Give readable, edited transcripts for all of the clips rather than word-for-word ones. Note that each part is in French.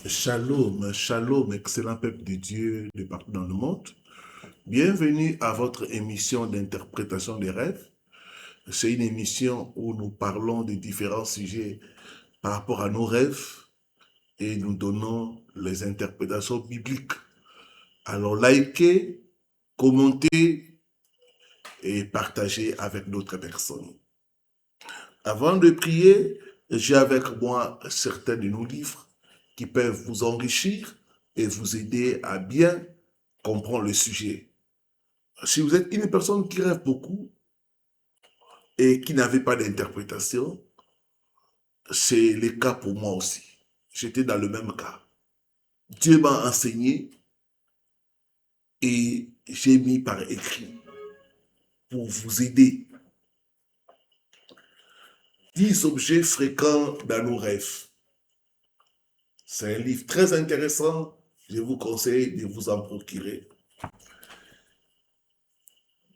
Shalom, shalom, excellent peuple de Dieu de partout dans le monde. Bienvenue à votre émission d'interprétation des rêves. C'est une émission où nous parlons de différents sujets par rapport à nos rêves et nous donnons les interprétations bibliques. Alors likez, commentez et partagez avec d'autres personnes. Avant de prier, j'ai avec moi certains de nos livres qui peuvent vous enrichir et vous aider à bien comprendre le sujet. Si vous êtes une personne qui rêve beaucoup et qui n'avait pas d'interprétation, c'est le cas pour moi aussi. J'étais dans le même cas. Dieu m'a enseigné et j'ai mis par écrit pour vous aider 10 objets fréquents dans nos rêves. C'est un livre très intéressant. Je vous conseille de vous en procurer.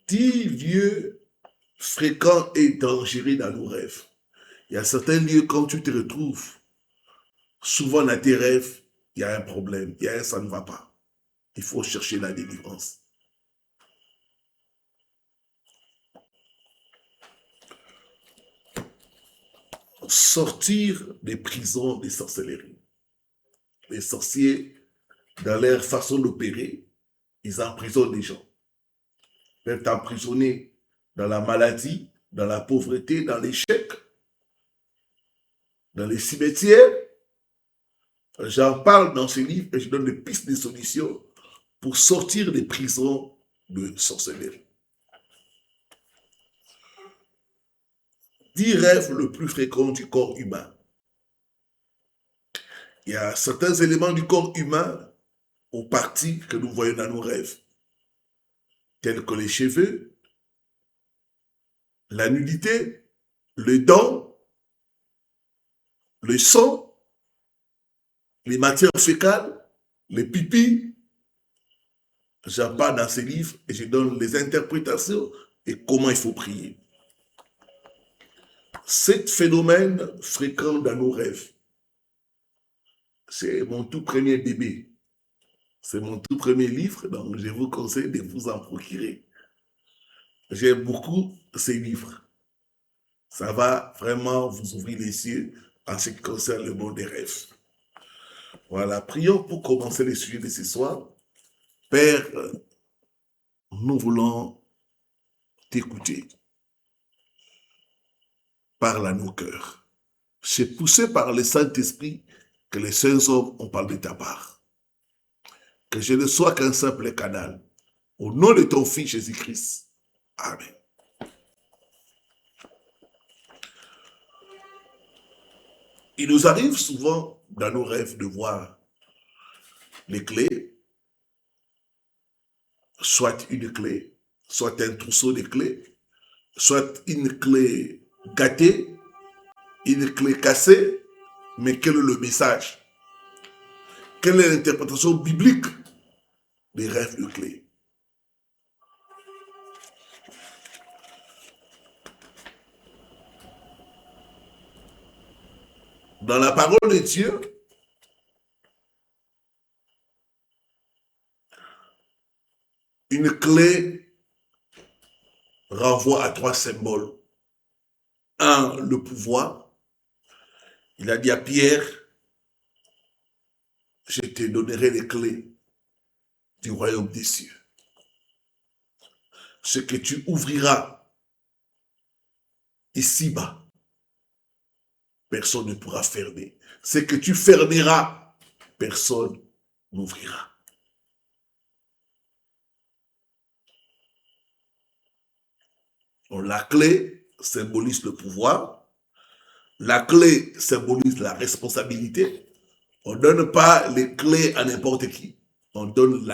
10 lieux fréquents et dangereux dans nos rêves. Il y a certains lieux, quand tu te retrouves, souvent dans tes rêves, il y a un problème, ça ne va pas. Il faut chercher la délivrance. Sortir des prisons des sorcelleries. Les sorciers, dans leur façon d'opérer, ils emprisonnent les gens. Ils peuvent t'emprisonner dans la maladie, dans la pauvreté, dans l'échec, dans les cimetières. J'en parle dans ce livre et je donne des pistes de solutions pour sortir des prisons de sorcellerie. 10 rêves le plus fréquents du corps humain. Il y a certains éléments du corps humain ou parties que nous voyons dans nos rêves, tels que les cheveux, la nudité, les dents, le sang, les matières fécales, les pipis. J'en parle dans ces livres et je donne les interprétations et comment il faut prier. 7 phénomènes fréquents dans nos rêves. C'est mon tout premier bébé. C'est mon tout premier livre, donc je vous conseille de vous en procurer. J'aime beaucoup ces livres. Ça va vraiment vous ouvrir les yeux en ce qui concerne le monde des rêves. Voilà, prions pour commencer le sujet de ce soir. Père, nous voulons t'écouter. Parle à nos cœurs. C'est poussé par le Saint-Esprit que les saints hommes ont parlé de ta part. Que je ne sois qu'un simple canal. Au nom de ton Fils Jésus-Christ. Amen. Il nous arrive souvent dans nos rêves de voir les clés, soit une clé, soit un trousseau de clés, soit une clé gâtée, une clé cassée, mais quel est le message? Quelle est l'interprétation biblique des rêves de clés? Dans la parole de Dieu, une clé renvoie à 3 symboles. Un, le pouvoir. Il a dit à Pierre, je te donnerai les clés du royaume des cieux. Ce que tu ouvriras ici-bas, personne ne pourra fermer. Ce que tu fermeras, personne n'ouvrira. Donc, la clé symbolise le pouvoir. La clé symbolise la responsabilité. On ne donne pas les clés à n'importe qui. On donne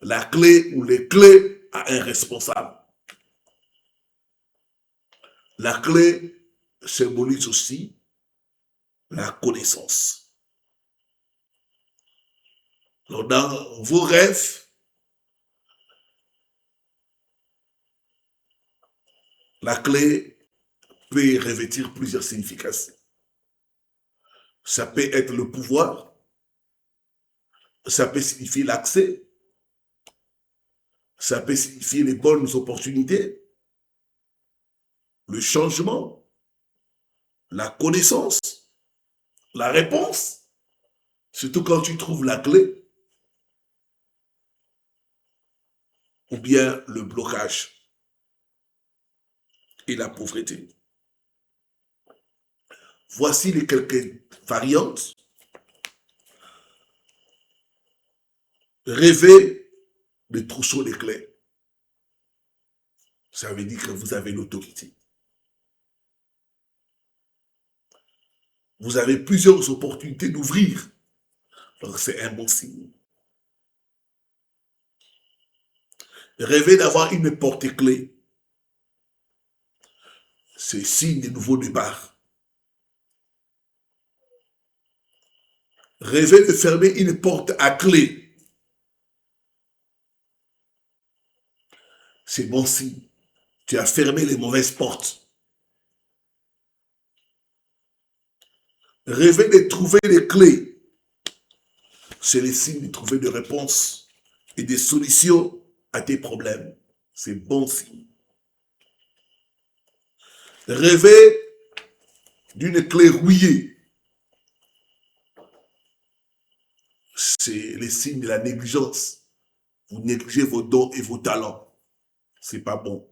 la clé ou les clés à un responsable. La clé symbolise aussi la connaissance. Donc, dans vos rêves, la clé peut revêtir plusieurs significations. Ça peut être le pouvoir, ça peut signifier l'accès, ça peut signifier les bonnes opportunités, le changement, la connaissance, la réponse, surtout quand tu trouves la clé, ou bien le blocage et la pauvreté. Voici les quelques variantes. Rêver de trousseau de clés. Ça veut dire que vous avez l'autorité. Vous avez plusieurs opportunités d'ouvrir. Donc c'est un bon signe. Rêver d'avoir une porte-clé. C'est signe de nouveau départ. Rêver de fermer une porte à clé. C'est bon signe. Tu as fermé les mauvaises portes. Rêver de trouver les clés. C'est le signe de trouver des réponses et des solutions à tes problèmes. C'est bon signe. Rêver d'une clé rouillée. C'est le signe de la négligence. Vous négligez vos dons et vos talents. C'est pas bon.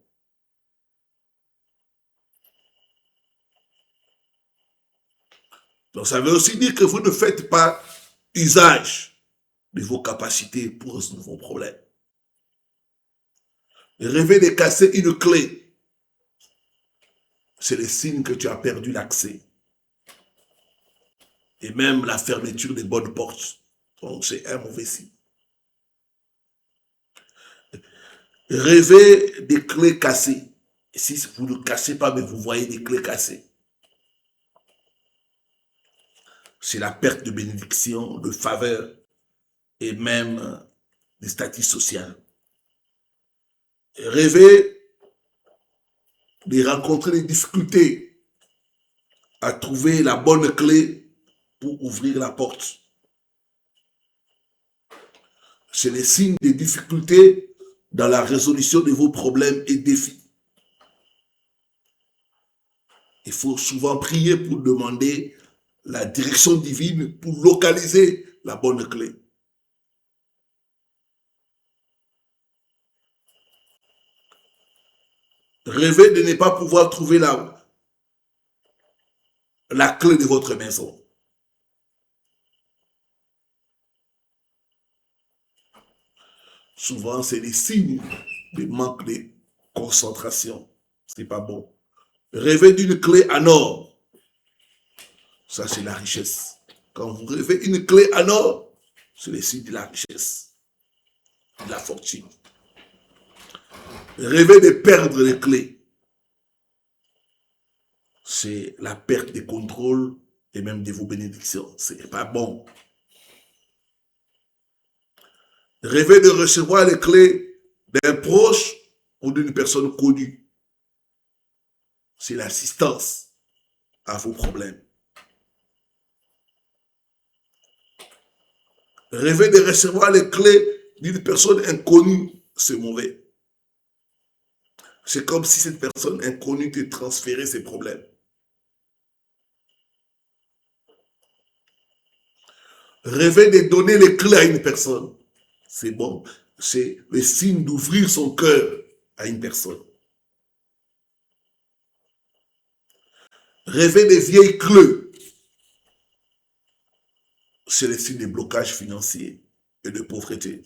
Donc ça veut aussi dire que vous ne faites pas usage de vos capacités pour résoudre vos problèmes. Rêver de casser une clé, c'est le signe que tu as perdu l'accès. Et même la fermeture des bonnes portes. Donc c'est un mauvais signe. Rêver des clés cassées. Et si vous ne cassez pas, mais vous voyez des clés cassées, c'est la perte de bénédiction, de faveur et même des statuts sociaux. Rêver de rencontrer des difficultés à trouver la bonne clé pour ouvrir la porte. C'est le signe des difficultés dans la résolution de vos problèmes et défis. Il faut souvent prier pour demander la direction divine pour localiser la bonne clé. Rêvez de ne pas pouvoir trouver la clé de votre maison. Souvent, c'est des signes de manque de concentration. C'est pas bon. Rêver d'une clé en or, ça c'est la richesse. Quand vous rêvez une clé en or, c'est le signe de la richesse, de la fortune. Rêver de perdre les clés, c'est la perte de contrôle et même de vos bénédictions. C'est pas bon. Rêver de recevoir les clés d'un proche ou d'une personne connue, c'est l'assistance à vos problèmes. Rêver de recevoir les clés d'une personne inconnue, c'est mauvais. C'est comme si cette personne inconnue te transférait ses problèmes. Rêver de donner les clés à une personne, c'est bon. C'est le signe d'ouvrir son cœur à une personne. Rêver des vieilles clés, c'est le signe de blocage financier et de pauvreté.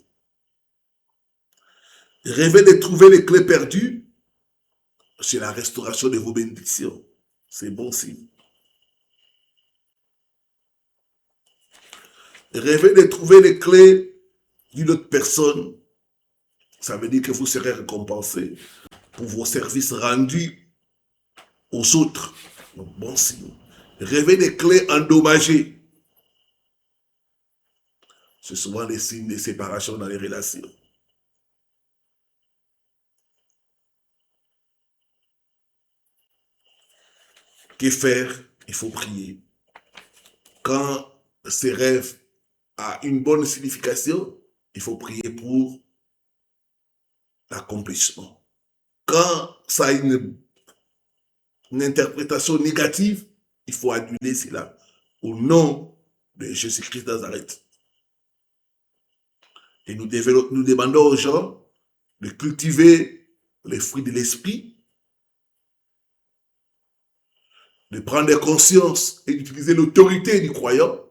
Rêver de trouver les clés perdues, c'est la restauration de vos bénédictions. C'est bon signe. Rêver de trouver les clés d'une autre personne, ça veut dire que vous serez récompensé pour vos services rendus aux autres. Donc, bon signe. Rêver des clés endommagées, c'est souvent les signes de séparation dans les relations. Que faire? Il faut prier. Quand ces rêves a une bonne signification, il faut prier pour l'accomplissement. Quand ça a une interprétation négative, il faut annuler cela au nom de Jésus-Christ de Nazareth. Et nous demandons aux gens de cultiver les fruits de l'esprit, de prendre conscience et d'utiliser l'autorité du croyant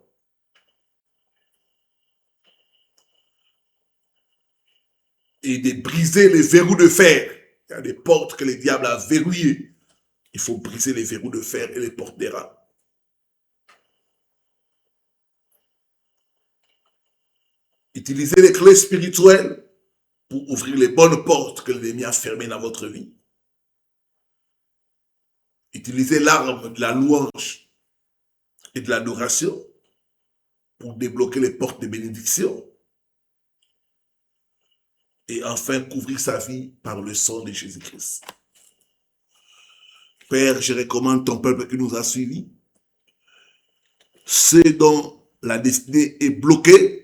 et de briser les verrous de fer. Il y a des portes que le diable a verrouillées. Il faut briser les verrous de fer et les portes des rats. Utilisez les clés spirituelles pour ouvrir les bonnes portes que l'ennemi a fermées dans votre vie. Utilisez l'arme de la louange et de l'adoration pour débloquer les portes de bénédiction. Et enfin, couvrir sa vie par le sang de Jésus-Christ. Père, je recommande ton peuple qui nous a suivis. Ceux dont la destinée est bloquée,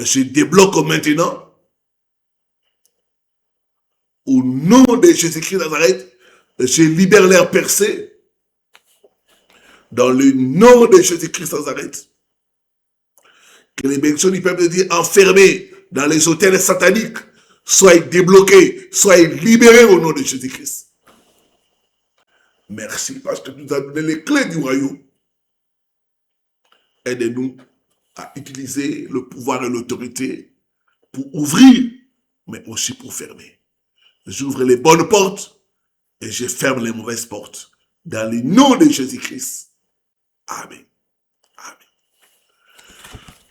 se débloquent maintenant. Au nom de Jésus-Christ de Nazareth, je libère leurs percées. Dans le nom de Jésus-Christ de Nazareth. Que les bénédictions du peuple de Dieu enfermées dans les hôtels sataniques soient débloquées, soient libérées au nom de Jésus-Christ. Merci parce que tu nous as donné les clés du royaume. Aide-nous à utiliser le pouvoir et l'autorité pour ouvrir, mais aussi pour fermer. J'ouvre les bonnes portes et je ferme les mauvaises portes. Dans le nom de Jésus-Christ. Amen. Amen.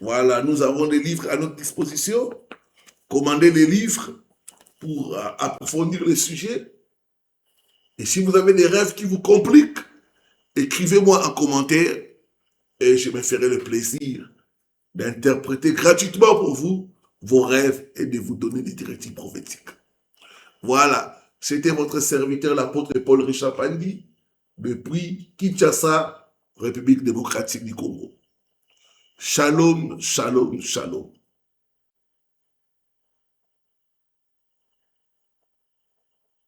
Voilà, nous avons des livres à notre disposition. Commandez les livres pour approfondir le sujet. Et si vous avez des rêves qui vous compliquent, écrivez-moi en commentaire et je me ferai le plaisir d'interpréter gratuitement pour vous vos rêves et de vous donner des directives prophétiques. Voilà, c'était votre serviteur, l'apôtre Paul Richard Pandi, depuis Kinshasa, République démocratique du Congo. Shalom, shalom, shalom.